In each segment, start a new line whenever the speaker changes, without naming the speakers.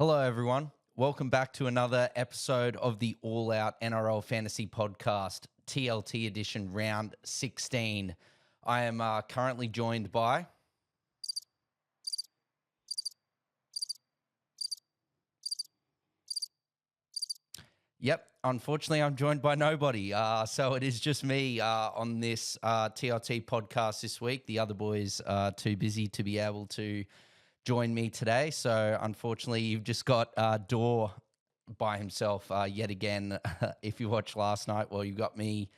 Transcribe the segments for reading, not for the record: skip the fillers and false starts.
Hello, everyone. Welcome back to another episode of the All Out NRL Fantasy Podcast, TLT edition, round 16. I am currently joined by. Yep, unfortunately, I'm joined by nobody. So it is just me on this TLT podcast this week. The other boys are too busy to be able to join me today. So unfortunately, you've just got Dor by himself yet again. If you watched last night, well, you got me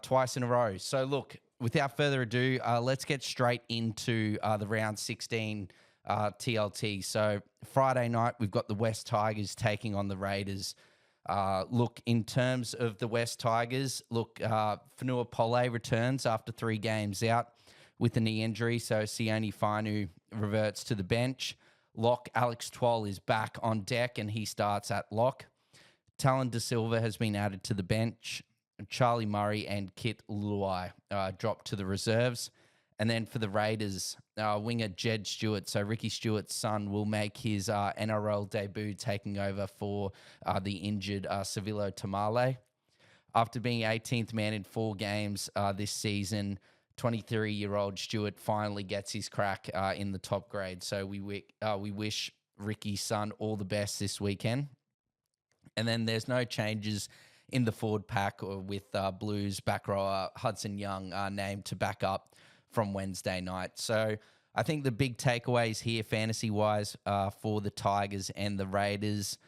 twice in a row. So look, without further ado, let's get straight into the round 16 TLT. So Friday night, we've got the West Tigers taking on the Raiders. Look, in terms of the West Tigers, Fanua Pole returns after 3 games out with a knee injury. So Sione Fainu reverts to the bench. Lock Alex Twal is back on deck and he starts at lock. Talon De Silva has been added to the bench. Charlie Murray and Kit Luai dropped to the reserves. And then for the Raiders, winger Jed Stewart, so Ricky Stewart's son, will make his NRL debut taking over for the injured Savilo Tamale. After being 18th man in 4 games this season, 23-year-old Stewart finally gets his crack in the top grade. So we wish Ricky's son all the best this weekend. And then there's no changes in the forward pack with Blues back rower Hudson Young named to back up from Wednesday night. So I think the big takeaways here fantasy-wise for the Tigers and the Raiders.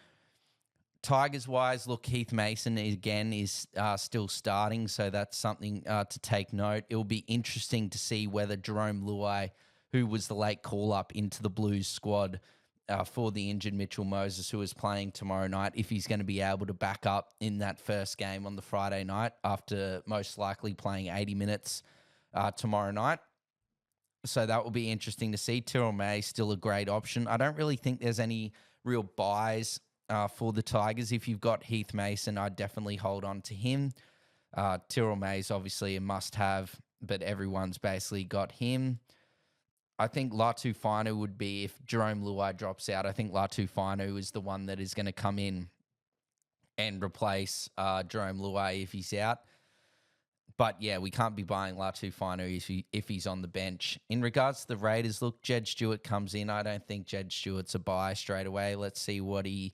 Tigers-wise, look, Heath Mason again is still starting, so that's something to take note. It will be interesting to see whether Jerome Luai, who was the late call-up into the Blues squad for the injured Mitchell Moses, who is playing tomorrow night, if he's going to be able to back up in that first game on the Friday night after most likely playing 80 minutes tomorrow night. So that will be interesting to see. Tyrrell May still a great option. I don't really think there's any real buys for the Tigers. If you've got Heath Mason, I'd definitely hold on to him. Tyrrell May's obviously a must-have, but everyone's basically got him. I think Latu Fainu would be, if Jerome Luai drops out, I think Latu Fainu is the one that is going to come in and replace Jerome Luai if he's out. But yeah, we can't be buying Latu Fainu if he's on the bench. In regards to the Raiders, look, Jed Stewart comes in. I don't think Jed Stewart's a buy straight away. Let's see what he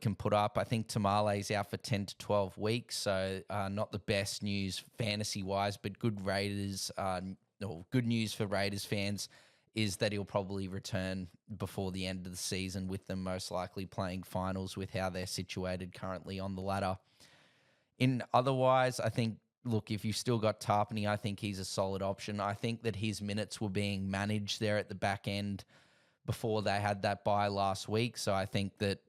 can put up. I think Tamale's out for 10 to 12 weeks, so not the best news fantasy-wise, but good news for Raiders fans is that he'll probably return before the end of the season, with them most likely playing finals with how they're situated currently on the ladder. Otherwise, I think, look, if you've still got Tarpany, I think he's a solid option. I think that his minutes were being managed there at the back end before they had that bye last week, so I think that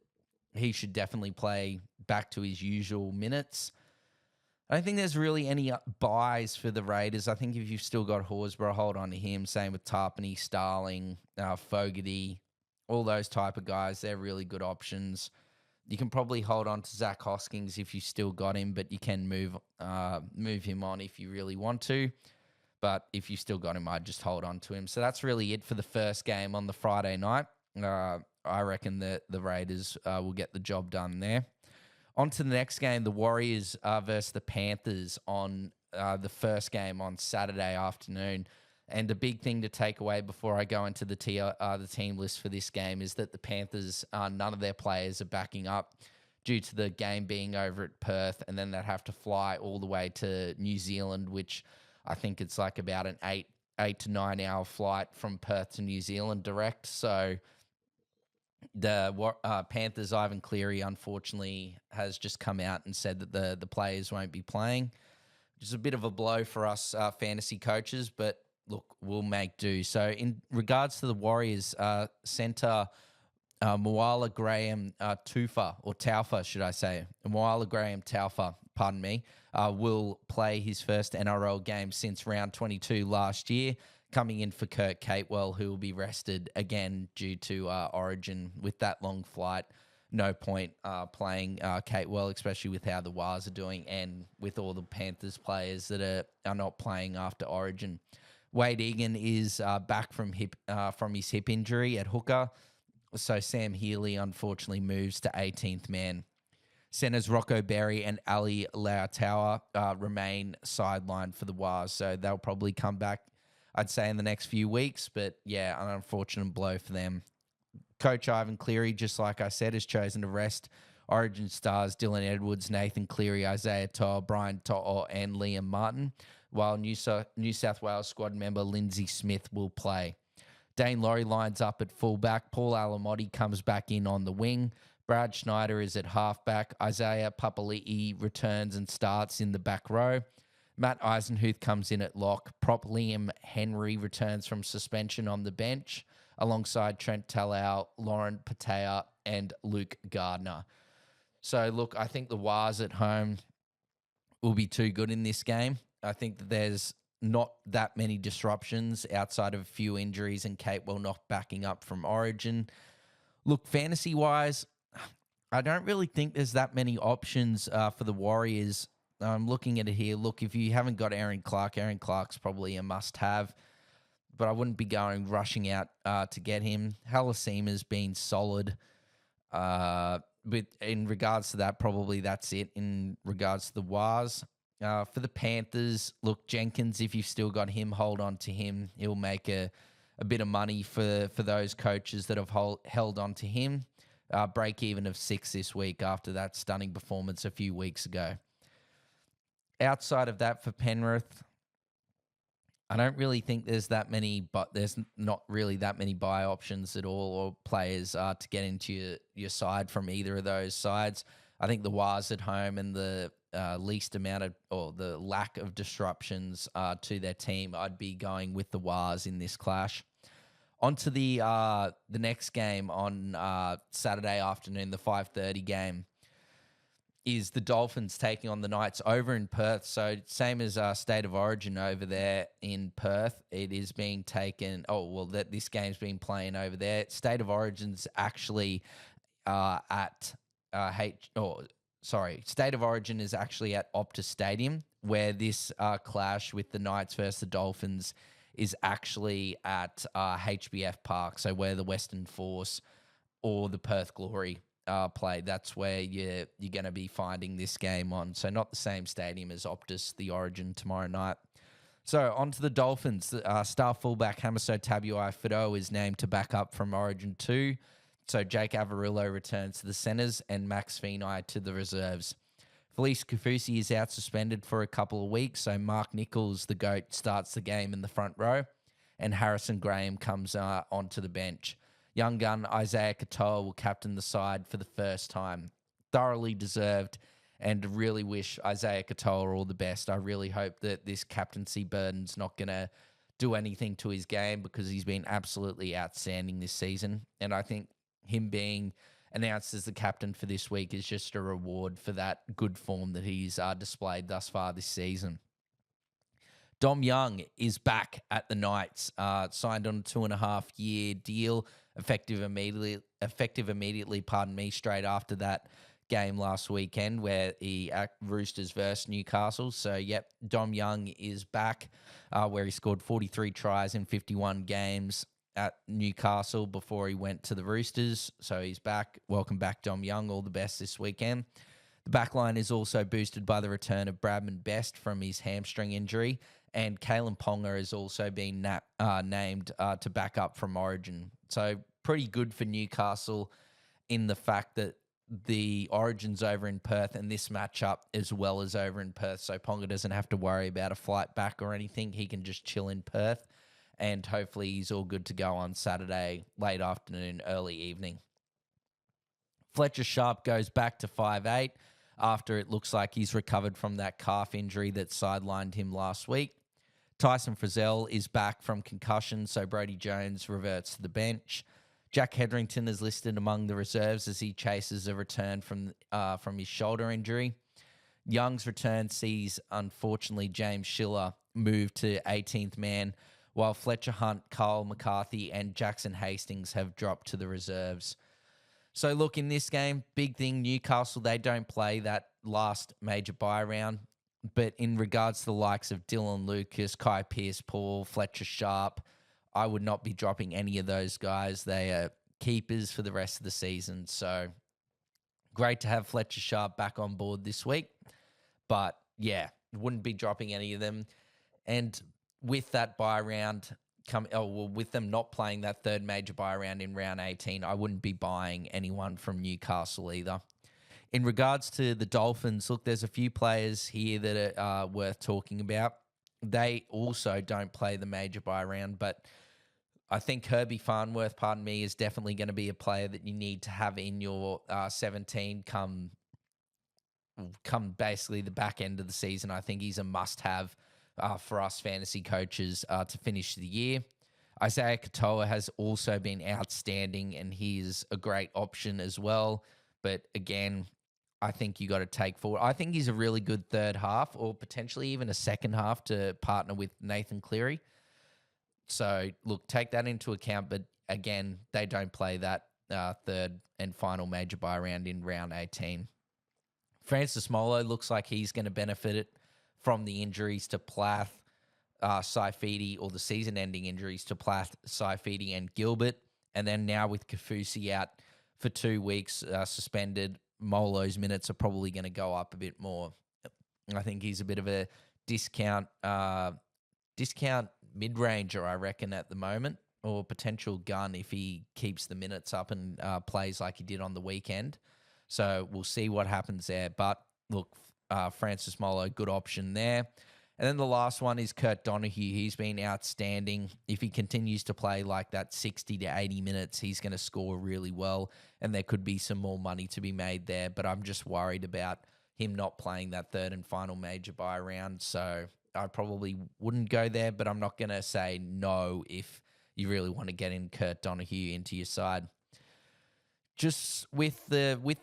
he should definitely play back to his usual minutes. I don't think there's really any buys for the Raiders. I think if you've still got Horsburgh, hold on to him. Same with Tarpany, Starling, Fogarty, all those type of guys. They're really good options. You can probably hold on to Zach Hoskins if you still got him, but you can move him on if you really want to. But if you still got him, I'd just hold on to him. So that's really it for the first game on the Friday night. I reckon that the Raiders will get the job done there. On to the next game, the Warriors versus the Panthers on the first game on Saturday afternoon. And the big thing to take away before I go into the team list for this game is that the Panthers, none of their players are backing up due to the game being over at Perth, and then they'd have to fly all the way to New Zealand, which I think it's like about an 8 to 9 hour flight from Perth to New Zealand direct. So the Panthers' Ivan Cleary, unfortunately, has just come out and said that the players won't be playing, which is a bit of a blow for us fantasy coaches, but look, we'll make do. So in regards to the Warriors, centre Moala Graham Taufa, should I say. Moala Graham Taufa, pardon me, will play his first NRL game since round 22 last year, coming in for Kurt Capewell, who will be rested again due to Origin with that long flight. No point playing Capewell, especially with how the Wars are doing and with all the Panthers players that are not playing after Origin. Wade Egan is back from his hip injury at hooker. So Sam Healy unfortunately moves to 18th man. Centers Rocco Berry and Ali Lautawa remain sidelined for the Wars, so they'll probably come back, I'd say, in the next few weeks. But yeah, an unfortunate blow for them. Coach Ivan Cleary, just like I said, has chosen to rest Origin stars Dylan Edwards, Nathan Cleary, Isaiah To'o, Brian To'o, and Liam Martin, while New South Wales squad member Lindsay Smith will play. Dane Laurie lines up at fullback. Paul Alamotti comes back in on the wing. Brad Schneider is at halfback. Isaiah Papali'i returns and starts in the back row. Matt Eisenhuth comes in at lock. Prop Liam Henry returns from suspension on the bench, alongside Trent Talau, Lauren Patea, and Luke Gardner. So, look, I think the Wars at home will be too good in this game. I think that there's not that many disruptions outside of a few injuries and Capewell not backing up from Origin. Look, fantasy-wise, I don't really think there's that many options for the Warriors. I'm looking at it here. Look, if you haven't got Aaron Clark's probably a must-have, but I wouldn't be rushing out to get him. Halasima's been solid. But in regards to that, probably that's it in regards to the Wars. For the Panthers, look, Jenkins, if you've still got him, hold on to him. He'll make a bit of money for those coaches that have held on to him. Break even of 6 this week after that stunning performance a few weeks ago. Outside of that, for Penrith, I don't really think there's that many, but there's not really that many buy options at all, or players to get into your side from either of those sides. I think the Wars at home and the least amount of, or the lack of disruptions to their team, I'd be going with the Wars in this clash. On to the next game on Saturday afternoon, the 5:30 game, is the Dolphins taking on the Knights over in Perth. So same as State of Origin over there in Perth, it is being taken. This game's been playing over there. State of Origin's actually State of Origin is actually at Optus Stadium, where this clash with the Knights versus the Dolphins is actually at HBF Park, so where the Western Force or the Perth Glory play. That's where you're going to be finding this game on. So not the same stadium as Optus, the Origin, tomorrow night. So on to the Dolphins. Star fullback Hamiso Tabuai-Fidow is named to back up from Origin 2. So Jake Avarillo returns to the centres and Max Feeney to the reserves. Felice Kafusi is out suspended for a couple of weeks, so Mark Nichols, the GOAT, starts the game in the front row, and Harrison Graham comes onto the bench. Young gun Isaiah Katoa will captain the side for the first time. Thoroughly deserved, and really wish Isaiah Katoa all the best. I really hope that this captaincy burden's not going to do anything to his game, because he's been absolutely outstanding this season, and I think him being announced as the captain for this week is just a reward for that good form that he's displayed thus far this season. Dom Young is back at the Knights, signed on a 2.5-year deal, effective immediately, straight after that game last weekend where he Roosters versus Newcastle. So, yep, Dom Young is back, where he scored 43 tries in 51 games at Newcastle before he went to the Roosters. So he's back. Welcome back, Dom Young. All the best this weekend. The backline is also boosted by the return of Bradman Best from his hamstring injury, and Kalen Ponga has also been named to back up from Origin. So pretty good for Newcastle in the fact that the Origin's over in Perth and this matchup as well as over in Perth. So Ponga doesn't have to worry about a flight back or anything. He can just chill in Perth, and hopefully he's all good to go on Saturday, late afternoon, early evening. Fletcher Sharp goes back to 5'8", after it looks like he's recovered from that calf injury that sidelined him last week. Tyson Frizzell is back from concussion, so Brody Jones reverts to the bench. Jack Hedrington is listed among the reserves as he chases a return from his shoulder injury. Young's return sees, unfortunately, James Schiller move to 18th man, while Fletcher Hunt, Kyle McCarthy, and Jackson Hastings have dropped to the reserves. So, look, in this game, big thing, Newcastle, they don't play that last major bye round. But in regards to the likes of Dylan Lucas, Kai Pearce-Paul, Fletcher Sharp, I would not be dropping any of those guys. They are keepers for the rest of the season. So great to have Fletcher Sharp back on board this week. But yeah, wouldn't be dropping any of them. And with that bye round with them not playing that third major bye round in round 18, I wouldn't be buying anyone from Newcastle either. In regards to the Dolphins, look, there's a few players here that are worth talking about. They also don't play the major bye round, but I think Herbie Farnworth, is definitely going to be a player that you need to have in your 17 come basically the back end of the season. I think he's a must-have for us fantasy coaches to finish the year. Isaiah Katoa has also been outstanding, and he is a great option as well. But again, I think you got to take forward. I think he's a really good third half, or potentially even a second half to partner with Nathan Cleary. So look, take that into account. But again, they don't play that third and final major bye round in round 18. Francis Molo looks like he's going to benefit it from the injuries to Plath, Saifidi, or the season-ending injuries to Plath, Saifidi, and Gilbert. And then now with Kafusi out for 2 weeks, suspended, Molo's minutes are probably going to go up a bit more. I think he's a bit of a discount mid-ranger, I reckon, at the moment, or potential gun if he keeps the minutes up and plays like he did on the weekend. So we'll see what happens there. But look, Francis Molo, good option there. And then the last one is Kurt Donahue. He's been outstanding. If he continues to play like that 60 to 80 minutes, he's going to score really well, and there could be some more money to be made there. But I'm just worried about him not playing that third and final major bye round. So I probably wouldn't go there, but I'm not going to say no if you really want to get in Kurt Donahue into your side. Just with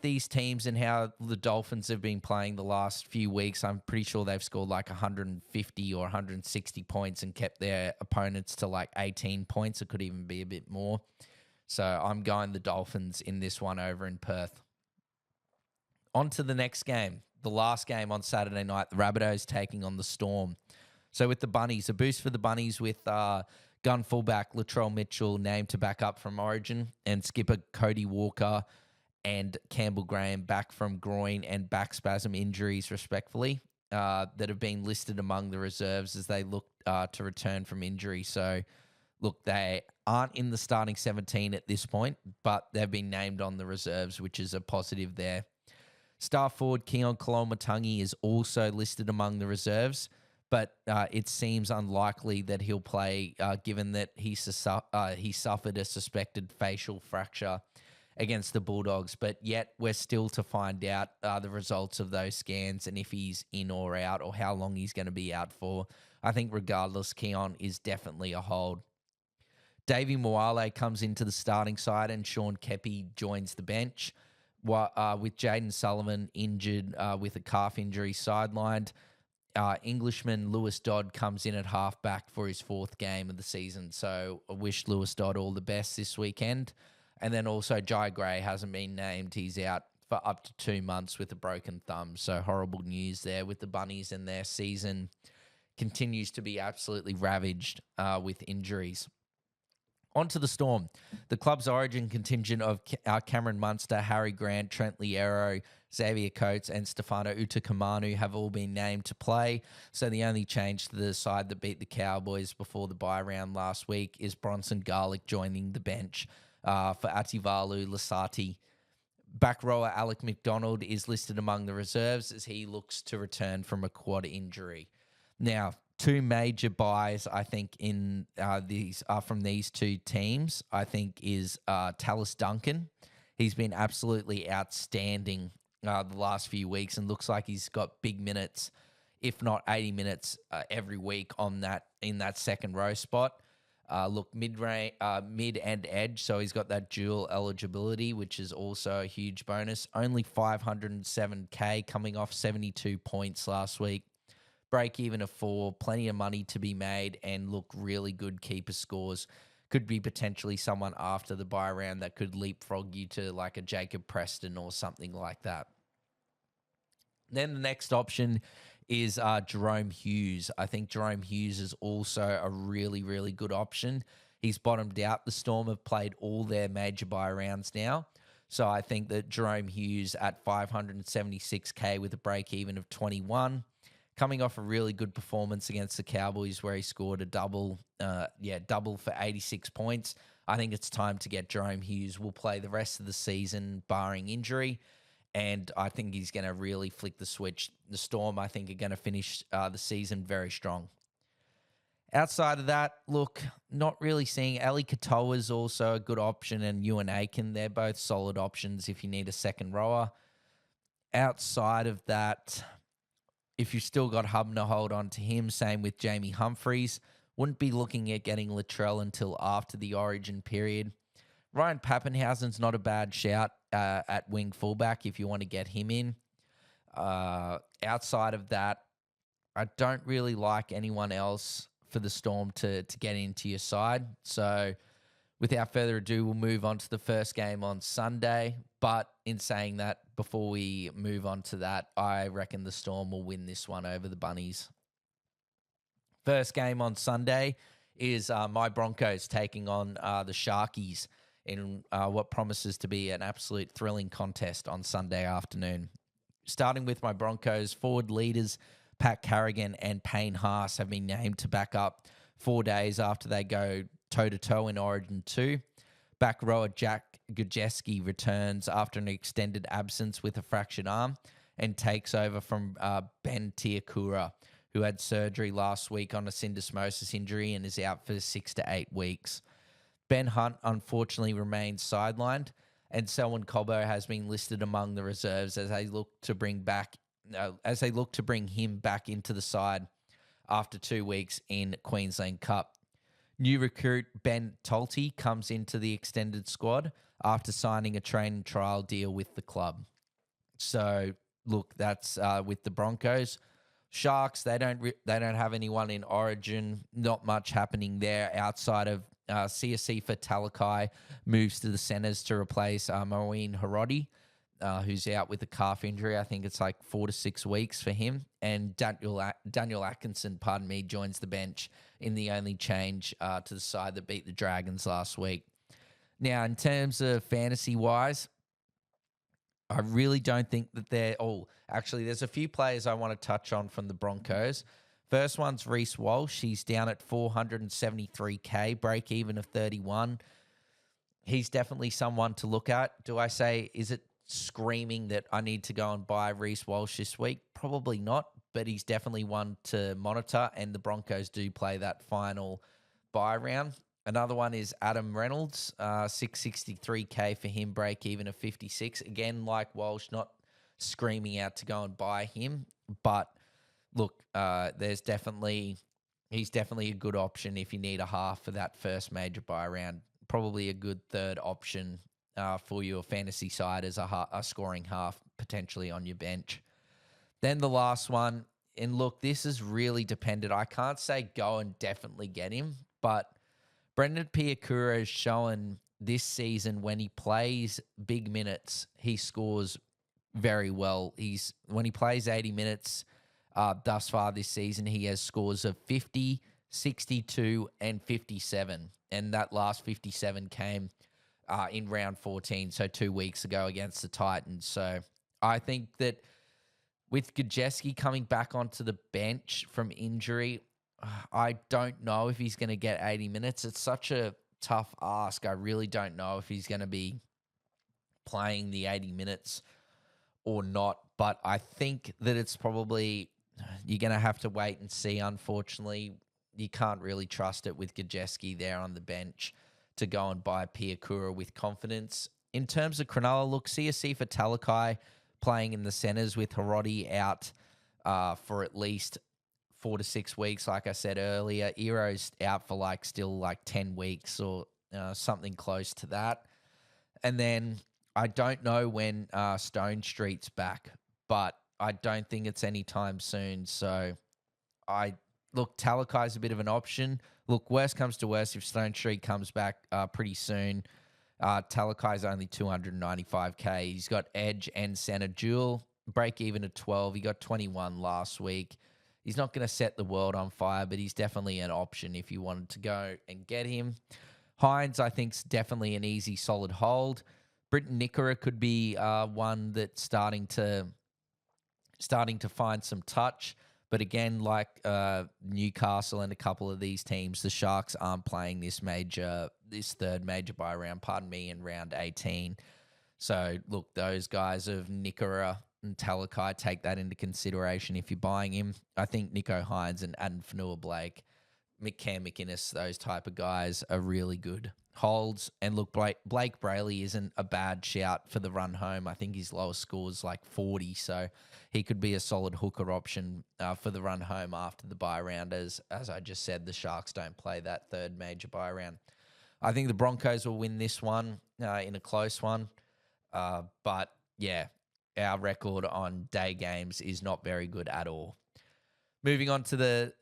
these teams and how the Dolphins have been playing the last few weeks, I'm pretty sure they've scored like 150 or 160 points and kept their opponents to like 18 points. It could even be a bit more. So I'm going the Dolphins in this one over in Perth. On to the next game, the last game on Saturday night, the Rabbitohs taking on the Storm. So with the Bunnies, a boost for the Bunnies with gun fullback Latrell Mitchell named to back up from Origin, and skipper Cody Walker and Campbell Graham back from groin and back spasm injuries, respectively, that have been listed among the reserves as they look to return from injury. So, look, they aren't in the starting 17 at this point, but they've been named on the reserves, which is a positive there. Star forward Keon Koloamatangi is also listed among the reserves, but it seems unlikely that he'll play given that he suffered a suspected facial fracture against the Bulldogs. But yet we're still to find out the results of those scans and if he's in or out or how long he's going to be out for. I think regardless, Keon is definitely a hold. Davey Moale comes into the starting side and Sean Kepi joins the bench. With Jaden Sullivan injured with a calf injury sidelined. Englishman Lewis Dodd comes in at halfback for his 4th game of the season. So I wish Lewis Dodd all the best this weekend. And then also Jai Gray hasn't been named. He's out for up to 2 months with a broken thumb. So horrible news there with the Bunnies, and their season continues to be absolutely ravaged with injuries. On to the Storm. The club's Origin contingent of Cameron Munster, Harry Grant, Trent Liero, Xavier Coates, and Stefano Utakamanu have all been named to play. So the only change to the side that beat the Cowboys before the bye round last week is Bronson Garlick joining the bench for Ativalu Lasati. Back rower Alec McDonald is listed among the reserves as he looks to return from a quad injury. Now, 2 major buys, I think, in these from these 2 teams, I think, is Tallis Duncan. He's been absolutely outstanding the last few weeks and looks like he's got big minutes, if not 80 minutes every week in that second row spot. Mid and edge, so he's got that dual eligibility, which is also a huge bonus. Only 507K coming off 72 points last week. Break even of 4, plenty of money to be made, and look, really good keeper scores. Could be potentially someone after the bye round that could leapfrog you to like a Jacob Preston or something like that. Then the next option is Jerome Hughes. I think Jerome Hughes is also a really, really good option. he's bottomed out. The Storm have played all their major bye rounds now. So I think that Jerome Hughes at 576K with a break even of 21, coming off a really good performance against the Cowboys where he scored a double for 86 points. I think it's time to get Jerome Hughes. We'll play the rest of the season barring injury, and I think he's going to really flick the switch. The Storm, I think, are going to finish the season very strong. Outside of that, look, not really seeing Eli Katoa is also a good option, and Ewan Aiken, they're both solid options if you need a second rower. Outside of that, if you've still got Hubner, hold on to him. Same with Jamie Humphreys. Wouldn't be looking at getting Latrell until after the Origin period. Ryan Pappenhausen's not a bad shout at wing fullback if you want to get him in. Outside of that, I don't really like anyone else for the Storm to get into your side. So without further ado, we'll move on to the first game on Sunday. But in saying that, before we move on to that, I reckon the Storm will win this one over the Bunnies. First game on Sunday is my Broncos taking on the Sharkies in what promises to be an absolute thrilling contest on Sunday afternoon. Starting with my Broncos, forward leaders Pat Carrigan and Payne Haas have been named to back up 4 days after they go toe-to-toe in Origin 2. Back rower Jack Gajewski returns after an extended absence with a fractured arm and takes over from Ben Tiakura, who had surgery last week on a syndesmosis injury and is out for 6 to 8 weeks. Ben Hunt unfortunately remains sidelined, and Selwyn Cobbo has been listed among the reserves as they look to bring him back into the side after 2 weeks in Queensland Cup. New recruit Ben Tolte comes into the extended squad after signing a training trial deal with the club. So look, that's with the Broncos. Sharks, they don't have anyone in Origin. Not much happening there outside of Siasifa Talakai moves to the centres to replace Moeen Harodi, who's out with a calf injury. I think it's like 4 to 6 weeks for him. And Daniel Atkinson, joins the bench in the only change to the side that beat the Dragons last week. Now, in terms of fantasy-wise, I really don't think that there's a few players I want to touch on from the Broncos. First one's Reece Walsh. He's down at 473K, break even of 31. He's definitely someone to look at. Do I say, is it screaming that I need to go and buy Reece Walsh this week? Probably not, but he's definitely one to monitor, and the Broncos do play that final bye round. Another one is Adam Reynolds, 663K for him, break even of 56. Again, like Walsh, not screaming out to go and buy him, but look, he's definitely a good option if you need a half for that first major bye round. Probably a good third option for your fantasy side as a scoring half potentially on your bench. Then the last one, and look, this is really dependent. I can't say go and definitely get him, but Brendan Piakura has shown this season when he plays big minutes, he scores very well. When he plays 80 minutes thus far this season, he has scores of 50, 62, and 57. And that last 57 came in round 14, so 2 weeks ago against the Titans. So I think that with Gajewski coming back onto the bench from injury, I don't know if he's going to get 80 minutes. It's such a tough ask. I really don't know if he's going to be playing the 80 minutes or not. But I think that it's probably, you're going to have to wait and see. Unfortunately, you can't really trust it with Gajewski there on the bench to go and buy Piakura with confidence. In terms of Cronulla, look, Siasifa Talakai playing in the centres with Harodi out for at least 4 to 6 weeks, like I said earlier. Ero's out for still 10 weeks or something close to that. And then I don't know when Stone Street's back, but I don't think it's anytime soon. So Talakai's a bit of an option. Look, worst comes to worst, if Stone Street comes back pretty soon, Talakai's only 295K. He's got edge and center dual, break even at 12. He got 21 last week. He's not going to set the world on fire, but he's definitely an option if you wanted to go and get him. Hines, I think, is definitely an easy, solid hold. Britton Nickera could be one that's starting to find some touch. But again, like Newcastle and a couple of these teams, the Sharks aren't playing this third major bye round, in round 18. So, look, those guys of Nickera and Talakai, take that into consideration if you're buying him. I think Nicho Hines and Adam Fanua-Blake, Cam McInnes, those type of guys are really good holds. And look, Blake Brayley isn't a bad shout for the run home. I think his lowest score is like 40, so he could be a solid hooker option for the run home after the bye round. As I just said, the Sharks don't play that third major bye round. I think the Broncos will win this one in a close one. But yeah, our record on day games is not very good at all. Moving on to the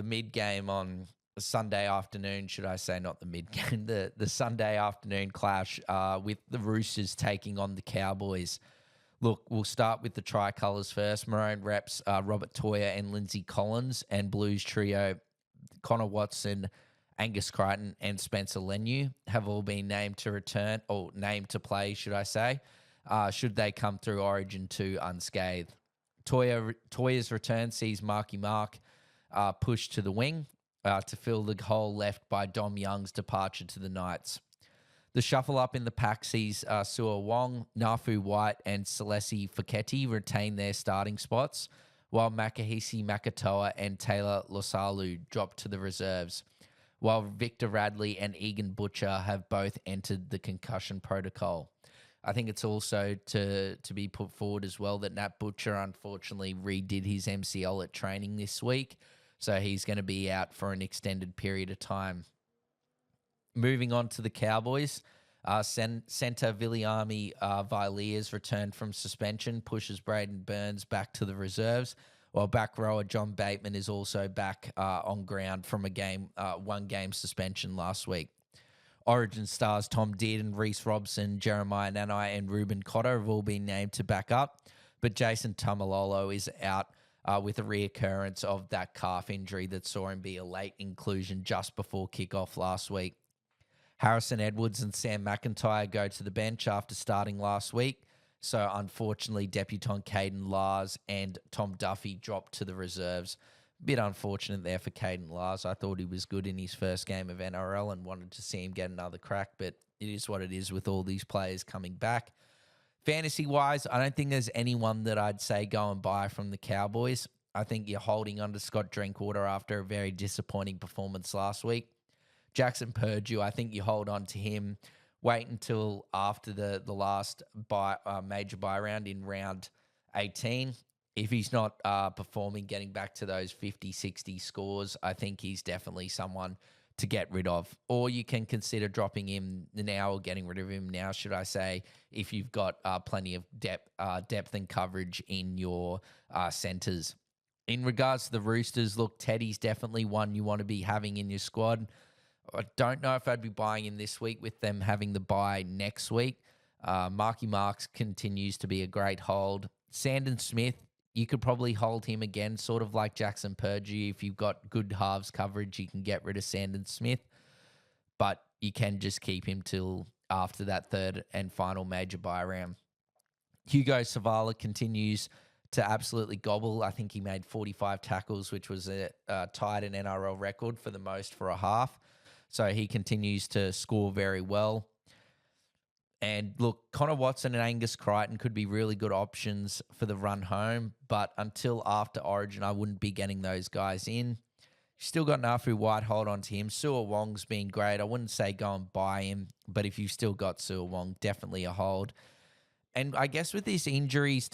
mid game on Sunday afternoon, should I say, not the mid game, the Sunday afternoon clash with the Roosters taking on the Cowboys. Look, we'll start with the tricolours first. Maroon reps Robert Toya and Lindsay Collins, and Blues trio Connor Watson, Angus Crichton, and Spencer Leniu have all been named to return, or named to play, should I say, should they come through Origin 2 unscathed. Toya's return sees Marky Mark pushed to the wing to fill the hole left by Dom Young's departure to the Knights. The shuffle up in the pack sees Sua Wong, Nafu White, and Celesi Feketi retain their starting spots, while Makahisi Makatoa and Taylor Losalu drop to the reserves, while Victor Radley and Egan Butcher have both entered the concussion protocol. I think it's also to be put forward as well that Nat Butcher unfortunately redid his MCL at training this week, so he's going to be out for an extended period of time. Moving on to the Cowboys, centre Viliami Valiers returned from suspension, pushes Braden Burns back to the reserves, while back rower John Bateman is also back on ground from one game suspension last week. Origin stars Tom Dearden, Reece Robson, Jeremiah Nanai, and Ruben Cotter have all been named to back up, but Jason Tamalolo is out with a reoccurrence of that calf injury that saw him be a late inclusion just before kickoff last week. Harrison Edwards and Sam McIntyre go to the bench after starting last week, so unfortunately debutant Caden Lars and Tom Duffy dropped to the reserves. Bit unfortunate there for Caden Lars. I thought he was good in his first game of NRL and wanted to see him get another crack, but it is what it is with all these players coming back. Fantasy-wise, I don't think there's anyone that I'd say go and buy from the Cowboys. I think you're holding on to Scott Drinkwater after a very disappointing performance last week. Jackson Purdue, I think you hold on to him. Wait until after the last major buy round in round 18. If he's not performing, getting back to those 50, 60 scores, I think he's definitely someone to get rid of. Or you can consider dropping him now or getting rid of him now, should I say, if you've got plenty of depth and coverage in your centres. In regards to the Roosters, look, Teddy's definitely one you want to be having in your squad. I don't know if I'd be buying him this week with them having the bye next week. Marky Marks continues to be a great hold. Sandon Smith, you could probably hold him again, sort of like Jackson Purdue. If you've got good halves coverage, you can get rid of Sandon Smith, but you can just keep him till after that third and final major bye round. Hugo Savala continues to absolutely gobble. I think he made 45 tackles, which was tied an NRL record for the most for a half. So he continues to score very well. And look, Connor Watson and Angus Crichton could be really good options for the run home, but until after Origin, I wouldn't be getting those guys in. Still got Nafu White, hold on to him. Sua Wong's been great. I wouldn't say go and buy him, but if you've still got Sua Wong, definitely a hold. And I guess with these injuries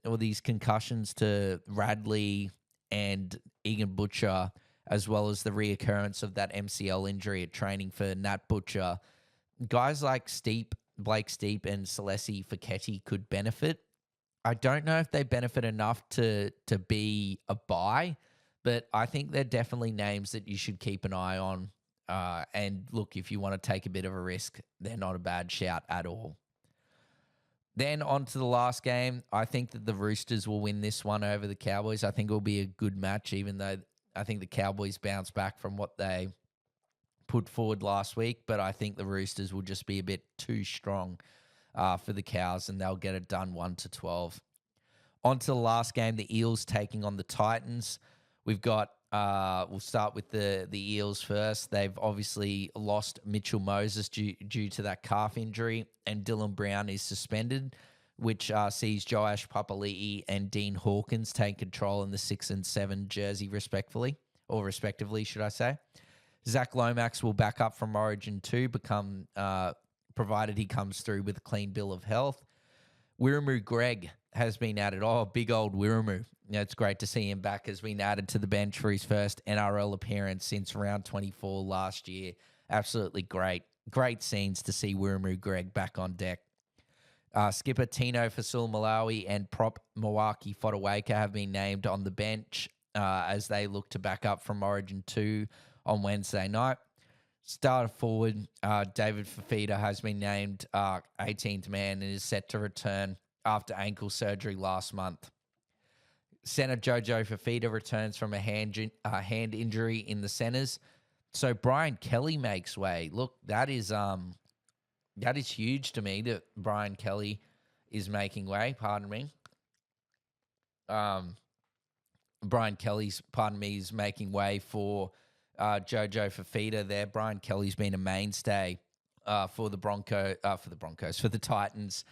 or these concussions to Radley and Egan Butcher, as well as the reoccurrence of that MCL injury at training for Nat Butcher, guys like Blake Steep and Celesi Feketi could benefit. I don't know if they benefit enough to be a buy, but I think they're definitely names that you should keep an eye on. And look, if you want to take a bit of a risk, they're not a bad shout at all. Then on to the last game. I think that the Roosters will win this one over the Cowboys. I think it will be a good match, even though I think the Cowboys bounce back from what they put forward last week, but I think the Roosters will just be a bit too strong for the Cows, and they'll get it done 1-12. On to the last game, the Eels taking on the Titans. We've got, we'll start with the Eels first. They've obviously lost Mitchell Moses due to that calf injury, and Dylan Brown is suspended, which sees Joash Papali'i and Dean Hawkins take control in the 6 and 7 jersey respectively, should I say. Zach Lomax will back up from Origin 2, provided he comes through with a clean bill of health. Wiremu Greg has been added. Oh, big old Wiremu. It's great to see him back, has been added to the bench for his first NRL appearance since round 24 last year. Absolutely great. Great scenes to see Wiremu Greg back on deck. Skipper Tino Fasul-Malawi and prop Mawaki Fotuaika have been named on the bench as they look to back up from Origin 2 on Wednesday night. Starter forward, David Fafita has been named 18th man and is set to return after ankle surgery last month. Centre Jojo Fafita returns from a hand injury in the centres. So Brian Kelly makes way. Look, that is huge to me that Brian Kelly is making way. Pardon me. Brian Kelly's, is making way for Jojo Fafita there. Brian Kelly's been a mainstay for the Titans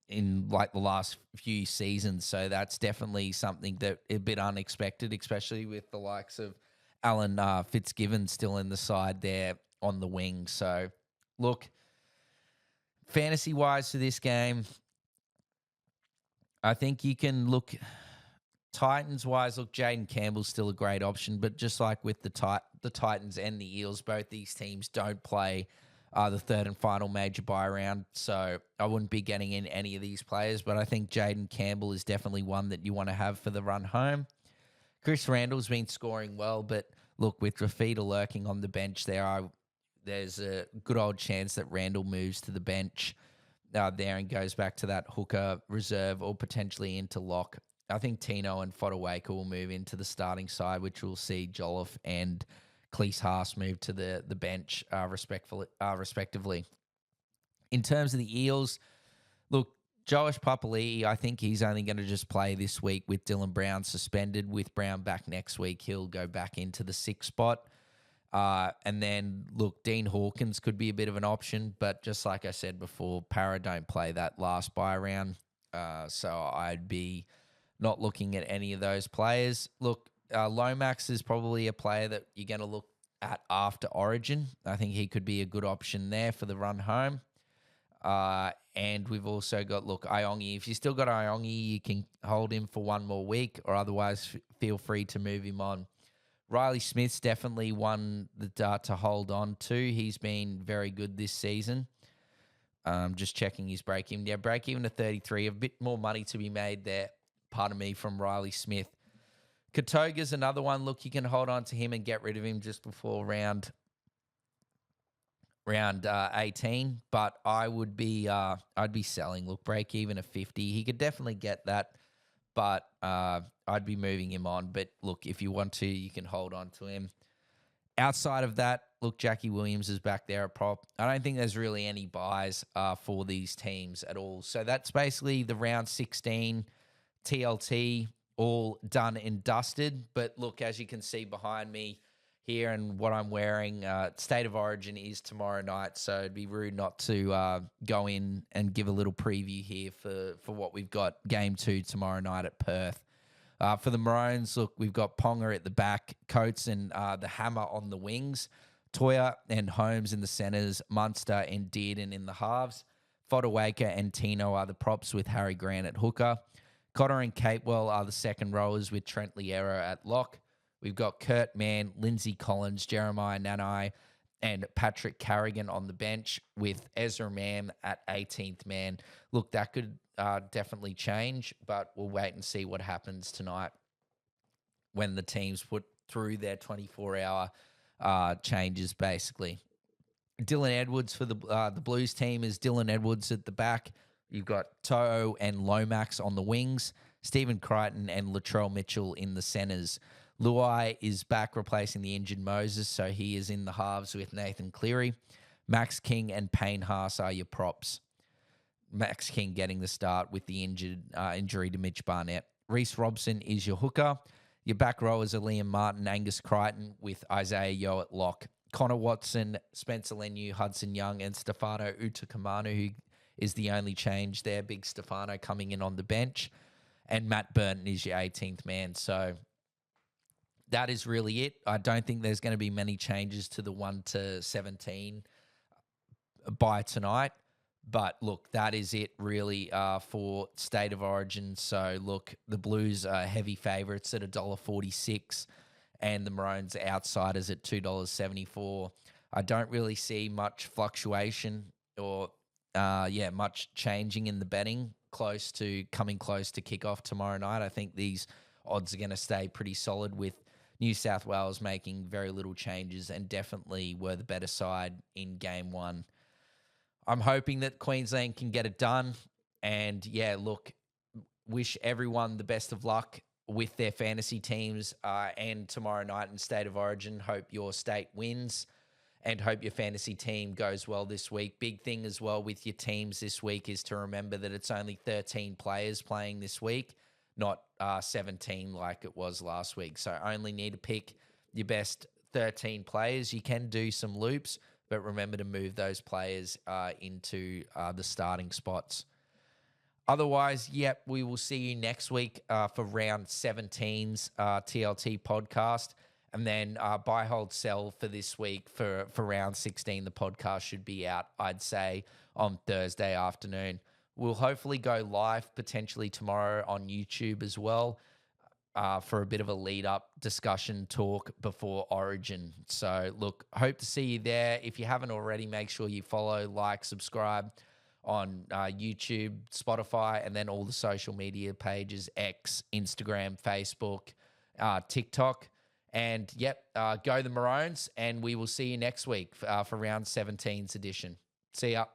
in like the last few seasons. So that's definitely something that a bit unexpected, especially with the likes of Alan Fitzgibbon still in the side there on the wing. So look, fantasy-wise for this game, I think you can look Titans-wise. Look, Jaden Campbell's still a great option, but just like with the Titans and the Eels, both these teams don't play the third and final major bye round, so I wouldn't be getting in any of these players, but I think Jaden Campbell is definitely one that you want to have for the run home. Chris Randall's been scoring well, but look, with Rafita lurking on the bench there's a good old chance that Randall moves to the bench there and goes back to that hooker reserve or potentially into lock. I think Tino and Fotuaika will move into the starting side, which will see Jolliffe and Cleese Haas move to the bench respectively. In terms of the Eels, look, Joash Papali'i, I think he's only going to just play this week with Dylan Brown suspended. With Brown back next week, he'll go back into the 6th spot. And then, look, Dean Hawkins could be a bit of an option, but just like I said before, Para don't play that last bye round. So I'd be not looking at any of those players. Look, Lomax is probably a player that you're going to look at after Origin. I think he could be a good option there for the run home. And we've also got, look, Iongi. If you still got Iongi, you can hold him for one more week, or otherwise feel free to move him on. Riley Smith's definitely one that to hold on to. He's been very good this season. Just checking his break-even. Yeah, break-even to 33. A bit more money to be made there, pardon me, from Riley Smith. Katoga's another one. Look, you can hold on to him and get rid of him just before round 18. But I'd be selling. Look, break even at 50. He could definitely get that, but I'd be moving him on. But look, if you want to, you can hold on to him. Outside of that, look, Jackie Williams is back there at prop. I don't think there's really any buys for these teams at all. So that's basically the round 16 TLT all done and dusted. But look, as you can see behind me here and what I'm wearing, State of Origin is tomorrow night. So it'd be rude not to go in and give a little preview here for what we've got game 2 tomorrow night at Perth. For the Maroons, look, we've got Ponga at the back, Coates and the Hammer on the wings, Toya and Holmes in the centres, Munster and Dearden in the halves. Fotuaika and Tino are the props with Harry Grant at hooker. Cotter and Capewell are the second rowers with Trent Liero at lock. We've got Kurt Mann, Lindsay Collins, Jeremiah Nanai, and Patrick Carrigan on the bench with Ezra Mam at 18th man. Look, that could definitely change, but we'll wait and see what happens tonight when the teams put through their 24-hour changes, basically. Dylan Edwards for the Blues team is Dylan Edwards at the back. You've got To'o and Lomax on the wings, Stephen Crichton and Latrell Mitchell in the centres. Luai is back replacing the injured Moses, so he is in the halves with Nathan Cleary. Max King and Payne Haas are your props. Max King getting the start with the injury to Mitch Barnett. Reece Robson is your hooker. Your back rowers are Liam Martin, Angus Crichton with Isaiah Yeo at lock. Connor Watson, Spencer Leniu, Hudson Young, and Stefano Utakamanu, who is the only change there. Big Stefano coming in on the bench. And Matt Burton is your 18th man. So that is really it. I don't think there's going to be many changes to the 1 to 17 by tonight. But look, that is it really for State of Origin. So look, the Blues are heavy favourites at $1.46 and the Maroons outsiders at $2.74. I don't really see much fluctuation or much changing in the betting coming close to kickoff tomorrow night. I think these odds are going to stay pretty solid with New South Wales making very little changes and definitely were the better side in game one. I'm hoping that Queensland can get it done. And yeah, look, wish everyone the best of luck with their fantasy teams and tomorrow night in State of Origin. Hope your state wins and hope your fantasy team goes well this week. Big thing as well with your teams this week is to remember that it's only 13 players playing this week, not 17 like it was last week. So only need to pick your best 13 players. You can do some loops, but remember to move those players into the starting spots. Otherwise, yep, we will see you next week for round 17's TLT podcast. And then buy, hold, sell for this week for round 16. The podcast should be out, I'd say, on Thursday afternoon. We'll hopefully go live potentially tomorrow on YouTube as well for a bit of a lead-up discussion talk before Origin. So, look, hope to see you there. If you haven't already, make sure you follow, like, subscribe on YouTube, Spotify, and then all the social media pages, X, Instagram, Facebook, TikTok. And, yep, go the Maroons, and we will see you next week for round 17's edition. See ya.